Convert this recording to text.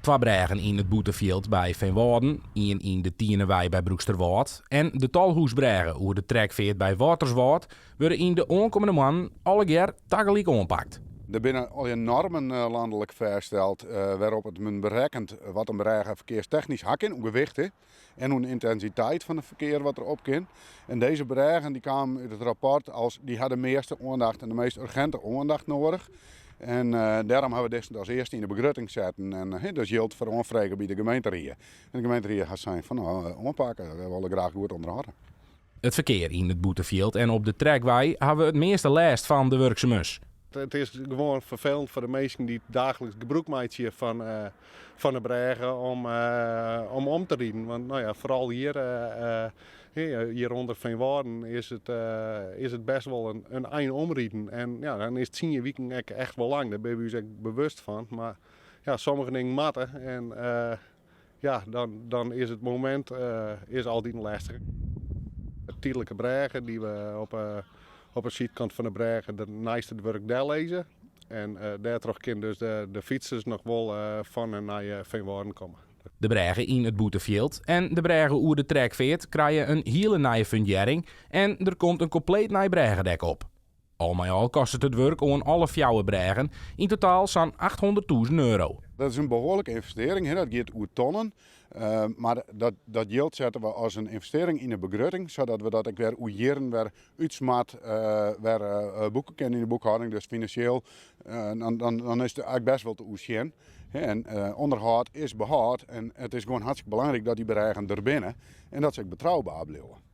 Twee bregen in het Boetefield bij Veenwouden, één in de Tienewei bij Broeksterwaard en de Talhoesbregen over de trekveert bij Waterswaard worden in de aankomende maanden alle jaar tegelijk aanpakt. Er binnen al je normen landelijk vastgesteld waarop het men berekent wat een bregen verkeerstechnisch hak in, hoe gewicht is, en hoe de intensiteit van het verkeer wat er op kan. En deze bregen die kwamen uit het rapport als die hadden de meeste aandacht en de meest urgente aandacht nodig. En daarom hebben we dit als eerste in de begrutting zetten. En dus geldt voor aanvragen bij de gemeenterieën. En de gemeenterieën gaan zijn van aanpakken, we willen graag goed onderhouden. Het verkeer in het Boetefield en op de trekwei hebben we het meeste last van de werkzaamheden. Het is gewoon vervelend voor de mensen die dagelijks gebruik maken van de bregen om te rijden. Want nou ja, vooral hier onder Veenwouden is het best wel een eind omrijden. En ja, dan is het 10 weken echt wel lang, daar ben je je echt bewust van. Maar ja, sommige dingen matten en dan is het moment is altijd lastig. De tijdelijke bregen die we op de zijkant van de bregen de naaste werk daar lezen. En daardoor kunnen dus de fietsers nog wel van en naar Veenwouden komen. De bregen in het Boetefield en de bregen oer de trekveert krijgen een hele nieuwe fundering en er komt een compleet nieuw bregendek op. Al met al kost het werk aan alle 4 bregen in totaal zo'n €800.000. Dat is een behoorlijke investering, dat gaat over tonnen. Maar dat geld zetten we als een investering in de begrutting, zodat we dat ook weer oeieren, weer uitsmaat, weer boeken kennen in de boekhouding. Dus financieel, dan is het eigenlijk best wel te oezien. En onderhoud is behoud en het is gewoon hartstikke belangrijk dat die bregen er binnen en dat ze ook betrouwbaar blijven.